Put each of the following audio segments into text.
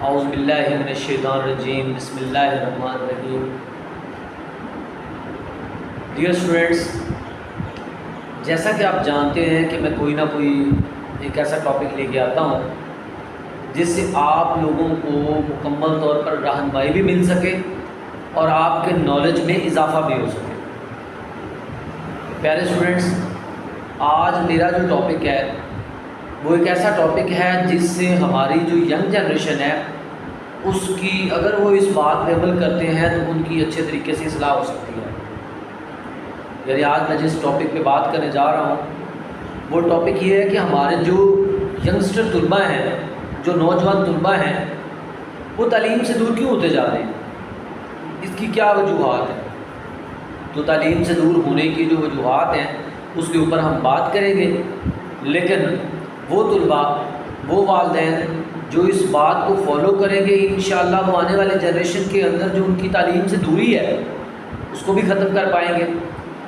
اعوذ باللہ من الشیطان الرجیم، بسم اللہ الرحمن الرحیم۔ ڈیئر اسٹوڈنٹس، جیسا کہ آپ جانتے ہیں کہ میں کوئی نہ کوئی ایک ایسا ٹاپک لے کے آتا ہوں جس سے آپ لوگوں کو مکمل طور پر رہنمائی بھی مل سکے اور آپ کے نالج میں اضافہ بھی ہو سکے۔ پیارے اسٹوڈنٹس، آج میرا جو ٹاپک ہے وہ ایک ایسا ٹاپک ہے جس سے ہماری جو ینگ جنریشن ہے اس کی اگر وہ اس بات پہ عمل کرتے ہیں تو ان کی اچھے طریقے سے اصلاح ہو سکتی ہے۔ یعنی آج میں جس ٹاپک پہ بات کرنے جا رہا ہوں وہ ٹاپک یہ ہے کہ ہمارے جو ینگسٹر طلباء ہیں، جو نوجوان طلباء ہیں، وہ تعلیم سے دور کیوں ہوتے جا رہے ہیں، اس کی کیا وجوہات ہیں۔ تو تعلیم سے دور ہونے کی جو وجوہات ہیں اس کے اوپر ہم بات کریں گے، لیکن وہ طلباء، وہ والدین جو اس بات کو فالو کریں گے انشاءاللہ وہ آنے والے جنریشن کے اندر جو ان کی تعلیم سے دوری ہے اس کو بھی ختم کر پائیں گے،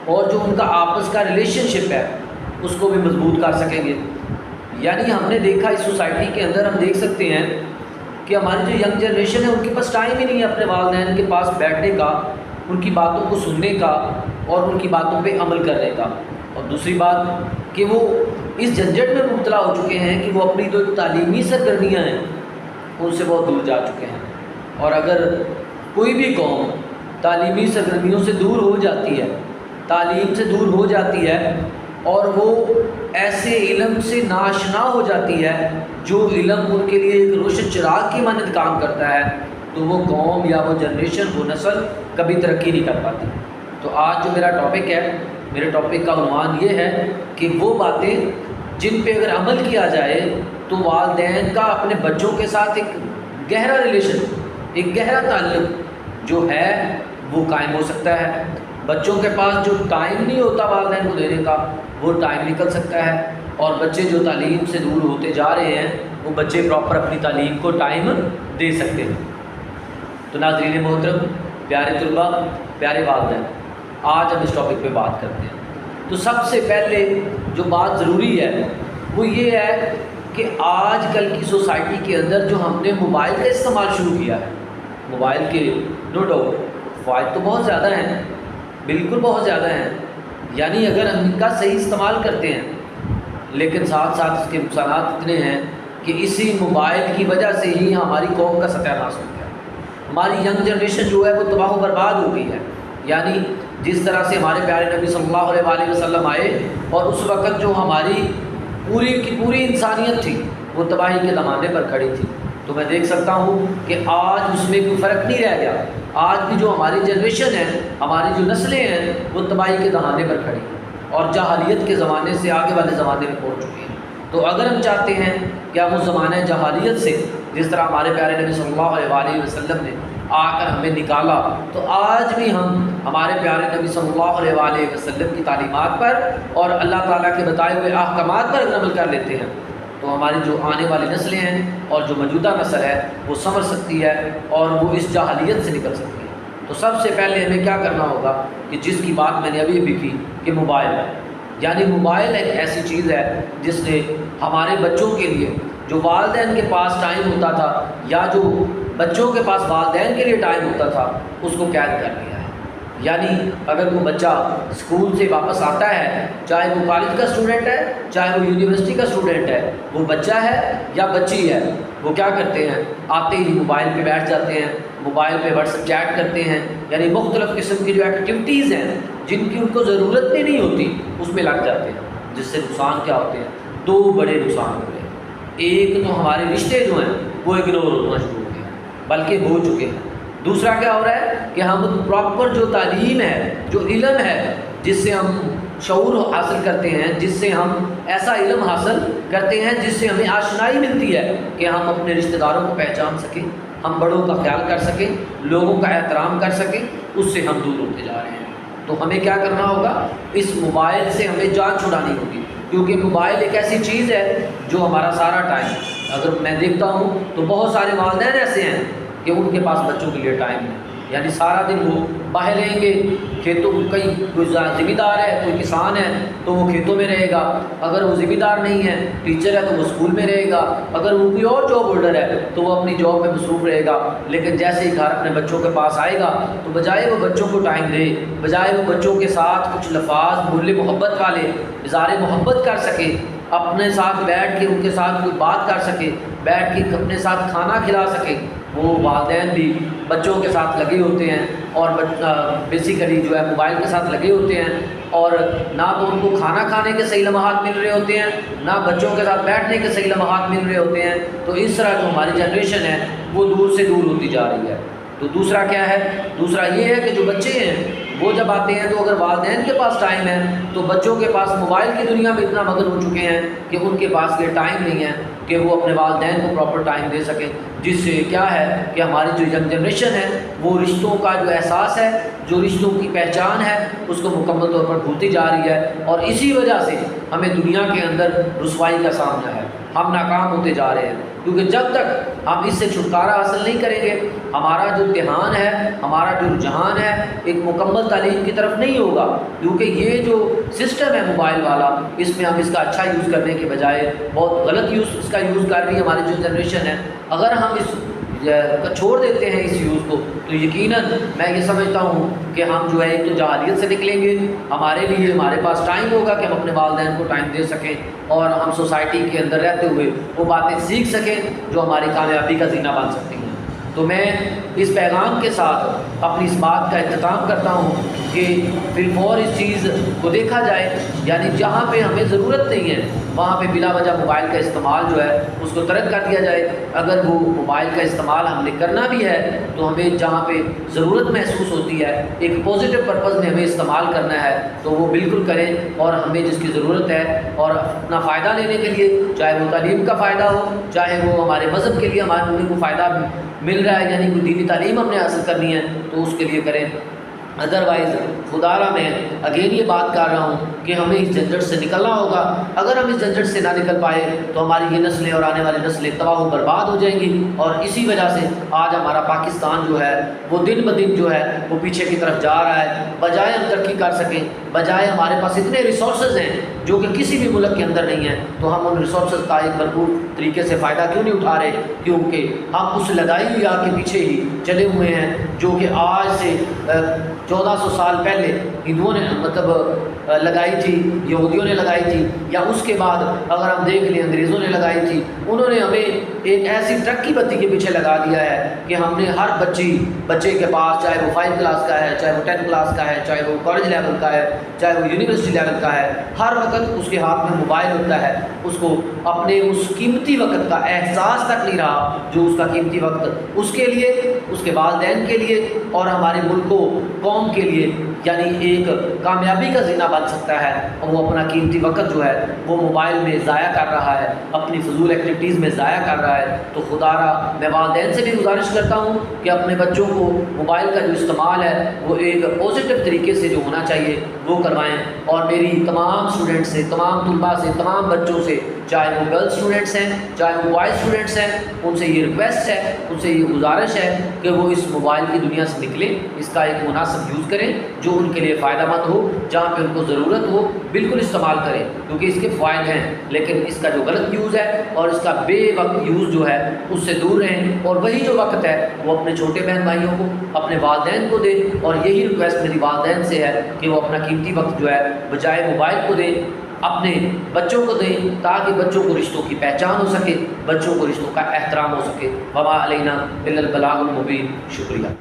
اور جو ان کا آپس کا ریلیشن شپ ہے اس کو بھی مضبوط کر سکیں گے۔ یعنی ہم نے دیکھا اس سوسائٹی کے اندر، ہم دیکھ سکتے ہیں کہ ہماری جو ینگ جنریشن ہے ان کے پاس ٹائم ہی نہیں ہے اپنے والدین کے پاس بیٹھنے کا، ان کی باتوں کو سننے کا اور ان کی باتوں پہ عمل کرنے کا۔ اور دوسری بات کہ وہ اس جھنجٹ میں مبتلا ہو چکے ہیں کہ وہ اپنی جو تعلیمی سرگرمیاں ہیں ان سے بہت دور جا چکے ہیں۔ اور اگر کوئی بھی قوم تعلیمی سرگرمیوں سے دور ہو جاتی ہے، تعلیم سے دور ہو جاتی ہے اور وہ ایسے علم سے ناآشنا ہو جاتی ہے جو علم ان کے لیے ایک روشن چراغ کی مانند کام کرتا ہے، تو وہ قوم یا وہ جنریشن، وہ نسل کبھی ترقی نہیں کر پاتی۔ تو آج جو میرا ٹاپک ہے، میرے ٹاپک کا عنوان یہ ہے کہ وہ باتیں جن پہ اگر عمل کیا جائے تو والدین کا اپنے بچوں کے ساتھ ایک گہرا ریلیشن، ایک گہرا تعلق جو ہے وہ قائم ہو سکتا ہے۔ بچوں کے پاس جو ٹائم نہیں ہوتا والدین کو دینے کا، وہ ٹائم نکل سکتا ہے، اور بچے جو تعلیم سے دور ہوتے جا رہے ہیں وہ بچے پراپر اپنی تعلیم کو ٹائم دے سکتے ہیں۔ تو ناظرین محترم، پیارے طلباء، پیارے والدین، آج ہم اس ٹاپک پہ بات کرتے ہیں۔ تو سب سے پہلے جو بات ضروری ہے وہ یہ ہے کہ آج کل کی سوسائٹی کے اندر جو ہم نے موبائل کا استعمال شروع کیا ہے، موبائل کے نو ڈاؤٹ فوائد تو بہت زیادہ ہیں، بالکل بہت زیادہ ہیں، یعنی اگر ہم ان کا صحیح استعمال کرتے ہیں، لیکن ساتھ ساتھ اس کے نقصانات اتنے ہیں کہ اسی موبائل کی وجہ سے ہی ہماری قوم کا ستیہ ناش ہو گیا، ہماری ینگ جنریشن جو ہے وہ تباہ و برباد ہو گئی ہے۔ یعنی جس طرح سے ہمارے پیارے نبی صلی اللہ علیہ وآلہ وسلم آئے اور اس وقت جو ہماری پوری کی پوری انسانیت تھی وہ تباہی کے دمانے پر کھڑی تھی، تو میں دیکھ سکتا ہوں کہ آج اس میں کوئی فرق نہیں رہ گیا۔ آج بھی جو ہماری جنریشن ہے، ہماری جو نسلیں ہیں، وہ تباہی کے دمانے پر کھڑی ہیں اور جاہلیت کے زمانے سے آگے والے زمانے میں پہنچ چکی ہیں۔ تو اگر ہم چاہتے ہیں کہ ہم اس زمانہ جاہلیت سے، جس طرح ہمارے پیارے نبی صلی اللہ علیہ وآلہ وسلم نے آ کر ہمیں نکالا، تو آج بھی ہم ہمارے پیارے نبی صلی اللہ علیہ وآلہ وسلم کی تعلیمات پر اور اللہ تعالیٰ کے بتائے ہوئے احکامات پر عمل کر لیتے ہیں، تو ہماری جو آنے والی نسلیں ہیں اور جو موجودہ نسل ہے وہ سمجھ سکتی ہے اور وہ اس جاہلیت سے نکل سکتی ہے۔ تو سب سے پہلے ہمیں کیا کرنا ہوگا کہ جس کی بات میں نے ابھی بھی کی کہ موبائل ہے، یعنی موبائل ایک ایسی چیز ہے جس نے ہمارے بچوں کے لیے جو والدین کے پاس ٹائم ہوتا تھا یا جو بچوں کے پاس والدین کے لیے ٹائم ہوتا تھا اس کو قید کر لیا ہے۔ یعنی اگر وہ بچہ اسکول سے واپس آتا ہے، چاہے وہ کالج کا اسٹوڈنٹ ہے، چاہے وہ یونیورسٹی کا اسٹوڈنٹ ہے، وہ بچہ ہے یا بچی ہے، وہ کیا کرتے ہیں، آتے ہی موبائل پہ بیٹھ جاتے ہیں، موبائل پہ واٹس ایپ چیٹ کرتے ہیں، یعنی مختلف قسم کی جو ایکٹیویٹیز ہیں جن کی ان کو ضرورت بھی نہیں ہوتی اس میں لگ جاتے ہیں، جس سے نقصان کیا ہوتے ہیں، دو بڑے نقصان ہوتے ہیں۔ ایک تو ہمارے رشتے جو ہیں وہ اگنور ہونا شروع ہو گئے ہیں، بلکہ ہو چکے ہیں۔ دوسرا کیا ہو رہا ہے کہ ہم پراپر جو تعلیم ہے، جو علم ہے، جس سے ہم شعور حاصل کرتے ہیں، جس سے ہم ایسا علم حاصل کرتے ہیں جس سے ہمیں آشنائی ملتی ہے کہ ہم اپنے رشتہ داروں کو پہچان سکیں، ہم بڑوں کا خیال کر سکیں، لوگوں کا احترام کر سکیں، اس سے ہم دور ہوتے جا رہے ہیں۔ تو ہمیں کیا کرنا ہوگا، اس موبائل سے ہمیں جان چھڑانی ہوگی، کیونکہ موبائل ایک ایسی چیز ہے جو ہمارا سارا ٹائم، اگر میں دیکھتا ہوں تو بہت سارے والدین ایسے ہیں کہ ان کے پاس بچوں کے لیے ٹائم ہے، یعنی سارا دن وہ باہر رہیں گے، کھیتوں کوئی ذمہ دار ہے، کوئی کسان ہے تو وہ کھیتوں میں رہے گا، اگر وہ ذمہ دار نہیں ہے، ٹیچر ہے تو وہ اسکول میں رہے گا، اگر وہ کوئی اور جاب ہولڈر ہے تو وہ اپنی جاب میں مصروف رہے گا۔ لیکن جیسے ہی گھر اپنے بچوں کے پاس آئے گا تو بجائے وہ بچوں کو ٹائم دے، بجائے وہ بچوں کے ساتھ کچھ لفاظ بولے محبت والے اظہار محبت کر سکے، اپنے ساتھ بیٹھ کے ان کے ساتھ کوئی بات کر سکے، بیٹھ کے اپنے ساتھ کھانا کھلا سکے، وہ والدین بھی بچوں کے ساتھ لگے ہوتے ہیں اور بیسیکلی جو ہے موبائل کے ساتھ لگے ہوتے ہیں، اور نہ تو ان کو کھانا کھانے کے صحیح لمحات مل رہے ہوتے ہیں، نہ بچوں کے ساتھ بیٹھنے کے صحیح لمحات مل رہے ہوتے ہیں۔ تو اس طرح جو ہماری جنریشن ہے وہ دور سے دور ہوتی جا رہی ہے۔ تو دوسرا کیا ہے؟ دوسرا یہ ہے کہ جو بچے ہیں وہ جب آتے ہیں تو اگر والدین کے پاس ٹائم ہے تو بچوں کے پاس موبائل کی دنیا میں اتنا مگن ہو چکے ہیں کہ ان کے پاس یہ ٹائم نہیں ہے کہ وہ اپنے والدین کو پراپر ٹائم دے سکیں، جس سے کیا ہے کہ ہماری جو ینگ جنریشن ہے وہ رشتوں کا جو احساس ہے، جو رشتوں کی پہچان ہے، اس کو مکمل طور پر بھولتی جا رہی ہے، اور اسی وجہ سے ہمیں دنیا کے اندر رسوائی کا سامنا ہے، ہم ناکام ہوتے جا رہے ہیں، کیونکہ جب تک ہم اس سے چھٹکارا حاصل نہیں کریں گے، ہمارا جو دھیان ہے، ہمارا جو رجحان ہے ایک مکمل تعلیم کی طرف نہیں ہوگا، کیونکہ یہ جو سسٹم ہے موبائل والا، اس میں ہم اس کا اچھا یوز کرنے کے بجائے بہت غلط اس کا یوز کر رہی ہے ہماری جو جنریشن ہے۔ اگر ہم اس چھوڑ دیتے ہیں اس یوز کو تو یقیناً میں یہ سمجھتا ہوں کہ ہم جو ہے ایک تو جہالیت سے نکلیں گے، ہمارے لیے ہمارے پاس ٹائم ہوگا کہ ہم اپنے والدین کو ٹائم دے سکیں اور ہم سوسائٹی کے اندر رہتے ہوئے وہ باتیں سیکھ سکیں جو ہماری کامیابی کا زینہ بن سکتی ہیں۔ تو میں اس پیغام کے ساتھ اپنی اس بات کا اختتام کرتا ہوں کہ فی الفور اس چیز کو دیکھا جائے، یعنی جہاں پہ ہمیں ضرورت نہیں ہے وہاں پہ بلا وجہ موبائل کا استعمال جو ہے اس کو ترک کر دیا جائے۔ اگر وہ موبائل کا استعمال ہم نے کرنا بھی ہے تو ہمیں جہاں پہ ضرورت محسوس ہوتی ہے، ایک پازیٹیو پرپز میں ہمیں استعمال کرنا ہے تو وہ بالکل کریں، اور ہمیں جس کی ضرورت ہے اور اپنا فائدہ لینے کے لیے، چاہے وہ تعلیم کا فائدہ ہو، چاہے وہ ہمارے مذہب کے لیے ہمارے کو فائدہ مل رہا ہے، یعنی کوئی دینی تعلیم ہم نے حاصل کرنی ہے تو اس کے لیے کریں۔ ادروائز خدارہ میں اگین یہ بات کر رہا ہوں کہ ہمیں اس جھنجھٹ سے نکلنا ہوگا۔ اگر ہم اس جھنجھٹ سے نہ نکل پائے تو ہماری یہ نسلیں اور آنے والی نسلیں تباہ و برباد ہو جائیں گی، اور اسی وجہ سے آج ہمارا پاکستان جو ہے وہ دن بدن جو ہے وہ پیچھے کی طرف جا رہا ہے۔ بجائے ہم ترقی کر سکیں، بجائے ہمارے پاس اتنے ریسورسز ہیں جو کہ کسی بھی ملک کے اندر نہیں ہیں، تو ہم ان ریسورسز کا ایک بھرپور طریقے سے فائدہ کیوں نہیں اٹھا رہے؟ کیونکہ ہم اس لگائی ہوئی آگ کے پیچھے ہی چلے ہوئے ہیں جو کہ آج سے 1400 سال پہلے ہندوؤں نے لگائی تھی، یہودیوں نے لگائی تھی، یا اس کے بعد اگر ہم دیکھ لیں انگریزوں نے لگائی تھی۔ انہوں نے ہمیں ایک ایسی ٹرک کی بتی کے پیچھے لگا دیا ہے کہ ہم نے ہر بچے کے پاس، چاہے وہ 5 کلاس کا ہے، چاہے وہ 10 کلاس کا ہے، چاہے وہ کالج لیول کا ہے، چاہے وہ یونیورسٹی لیول کا ہے، ہر وقت اس کے ہاتھ میں موبائل ہوتا ہے۔ اس کو اپنے اس قیمتی وقت کا احساس تک نہیں رہا جو اس کا قیمتی وقت اس کے لیے، اس کے والدین کے لیے اور ہمارے ملک و قوم کے لیے یعنی ایک کامیابی کا زینہ بن سکتا ہے، اور وہ اپنا قیمتی وقت جو ہے وہ موبائل میں ضائع کر رہا ہے، اپنی فضول ایکٹیویٹیز میں ضائع کر رہا ہے۔ تو خدا را میں والدین سے بھی گزارش کرتا ہوں کہ اپنے بچوں کو موبائل کا جو استعمال ہے وہ ایک پازیٹیو طریقے سے جو ہونا چاہیے وہ کروائیں، اور میری تمام اسٹوڈنٹ سے، تمام طلباء سے، تمام بچوں سے، چاہے وہ گرلس اسٹوڈنٹس ہیں چاہے وہ بوائز اسٹوڈنٹس ہیں، ان سے یہ ریکویسٹ ہے، ان سے یہ گزارش ہے کہ وہ اس موبائل کی دنیا سے نکلیں، اس کا ایک مناسب یوز کریں جو ان کے لیے فائدہ مند ہو، جہاں پہ ان کو ضرورت ہو بالکل استعمال کریں، کیونکہ اس کے فوائد ہیں، لیکن اس کا جو غلط یوز ہے اور اس کا بے وقت یوز جو ہے اس سے دور رہیں، اور وہی جو وقت ہے وہ اپنے چھوٹے بہن بھائیوں کو، اپنے والدین کو دیں، اور یہی ریکویسٹ میری والدین سے ہے کہ وہ اپنا قیمتی وقت جو ہے بجائے موبائل کو دیں اپنے بچوں کو دیں، تاکہ بچوں کو رشتوں کی پہچان ہو سکے، بچوں کو رشتوں کا احترام ہو سکے۔ وما علینا الا البلاغ المبین۔ شکریہ۔